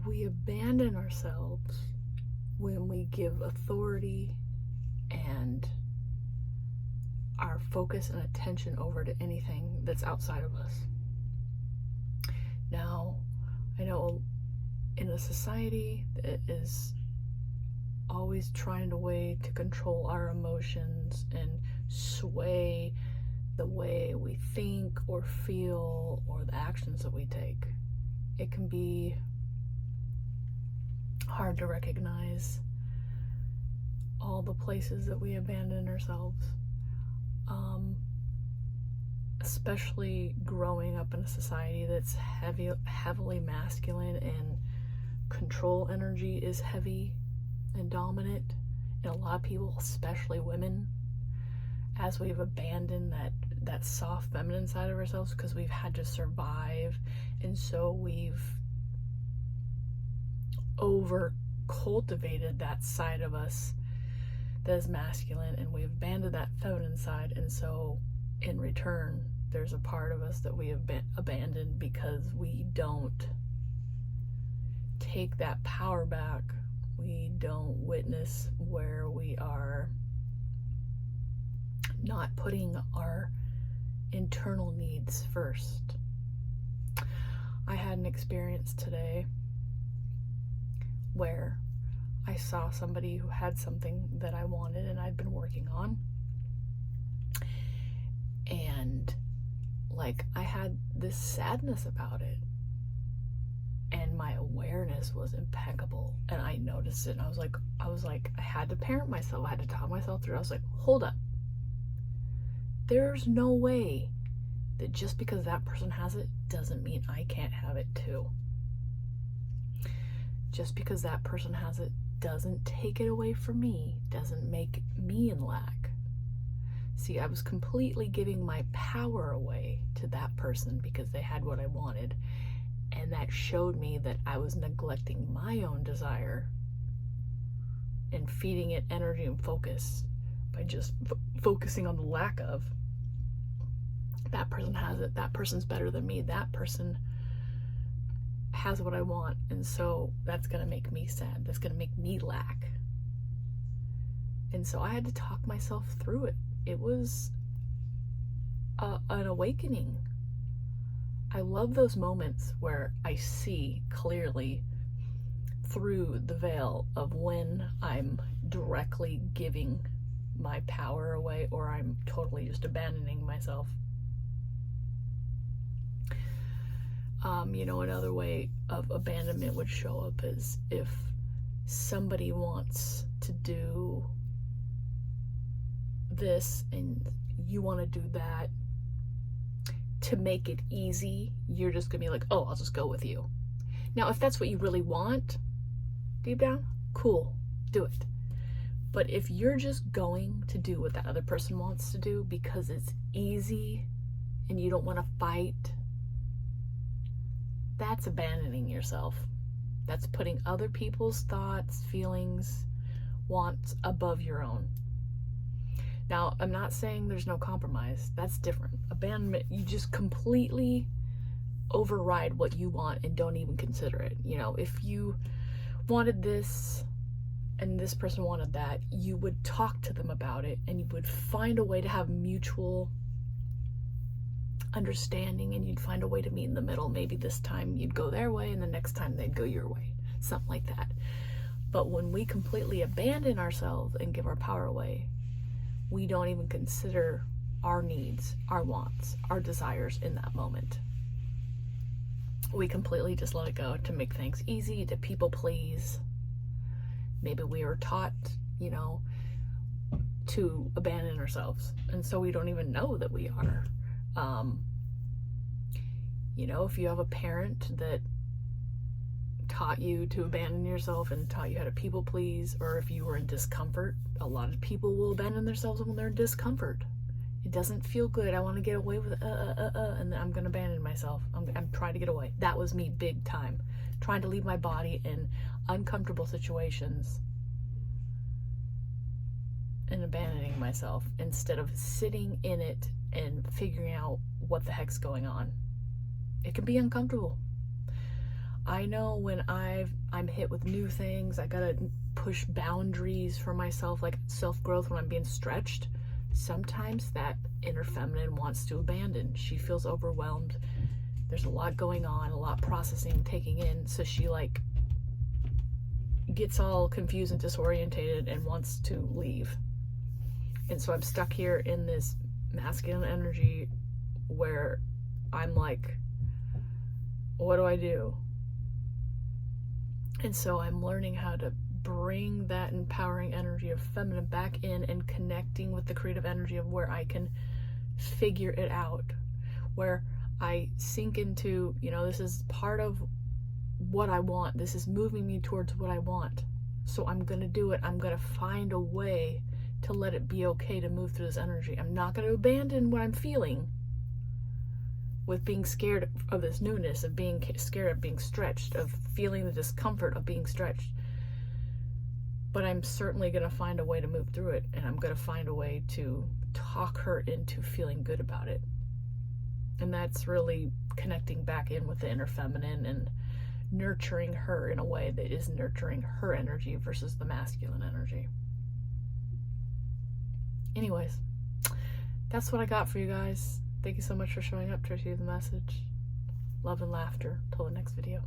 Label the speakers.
Speaker 1: we abandon ourselves when we give authority and our focus and attention over to anything that's outside of us. Now, I know in a society that is always trying a way to control our emotions and sway the way we think or feel or the actions that we take, it can be hard to recognize all the places that we abandon ourselves. Especially growing up in a society that's heavily masculine, and control energy is heavy and dominant in a lot of people, especially women, as we've abandoned that soft feminine side of ourselves because we've had to survive, and so we've over cultivated that side of us that is masculine, and we've abandoned that feminine side, and so in return there's a part of us that we have abandoned because we don't take that power back. We don't witness where we are not putting our internal needs first. I had an experience today where I saw somebody who had something that I wanted and I'd been working on, and I had this sadness about it, and my awareness was impeccable, and I noticed it, and I was like I had to parent myself. I had to talk myself through. I was like, hold up, there's no way that just because that person has it doesn't mean I can't have it too. Just because that person has it doesn't take it away from me, doesn't make me in lack. See, I was completely giving my power away to that person because they had what I wanted, and that showed me that I was neglecting my own desire and feeding it energy and focus by just focusing on the lack of. That person has it, that person's better than me, that person has what I want, and so that's gonna make me sad, that's gonna make me lack. And so I had to talk myself through it. It was an awakening. I love those moments where I see clearly through the veil of when I'm directly giving my power away or I'm totally just abandoning myself. Another way of abandonment would show up is if somebody wants to do this and you want to do that to make it easy, you're just gonna be like, oh, I'll just go with you. Now, if that's what you really want deep down, cool, do it. But if you're just going to do what that other person wants to do because it's easy and you don't want to fight, that's abandoning yourself. That's putting other people's thoughts, feelings, wants above your own. Now, I'm not saying there's no compromise. That's different. Abandonment, you just completely override what you want and don't even consider it. If you wanted this and this person wanted that, you would talk to them about it and you would find a way to have mutual understanding, and you'd find a way to meet in the middle. Maybe this time you'd go their way and the next time they'd go your way, something like that. But when we completely abandon ourselves and give our power away, we don't even consider our needs, our wants, our desires in that moment. We completely just let it go to make things easy, to people please. Maybe we were taught, to abandon ourselves, and so we don't even know that we are. If you have a parent that taught you to abandon yourself and taught you how to people please, or if you were in discomfort, a lot of people will abandon themselves when they're in discomfort. It doesn't feel good. I want to get away with and then I'm going to abandon myself. I'm trying to get away. That was me big time. Trying to leave my body in uncomfortable situations and abandoning myself instead of sitting in it and figuring out what the heck's going on. It can be uncomfortable. I know when I'm hit with new things, I gotta push boundaries for myself, like self-growth when I'm being stretched. Sometimes that inner feminine wants to abandon. She feels overwhelmed. There's a lot going on, a lot processing, taking in, so she like gets all confused and disorientated and wants to leave. And so I'm stuck here in this masculine energy where I'm like, what do I do? And so I'm learning how to bring that empowering energy of feminine back in and connecting with the creative energy of where I can figure it out, where I sink into, you know, this is part of what I want. This is moving me towards what I want. So I'm going to do it. I'm going to find a way to let it be okay to move through this energy. I'm not going to abandon what I'm feeling with being scared of this newness, of being scared of being stretched, of feeling the discomfort of being stretched. But I'm certainly going to find a way to move through it, and I'm going to find a way to talk her into feeling good about it. And that's really connecting back in with the inner feminine and nurturing her in a way that is nurturing her energy versus the masculine energy. Anyways, that's what I got for you guys. Thank you so much for showing up to receive the message. Love and laughter. Till the next video.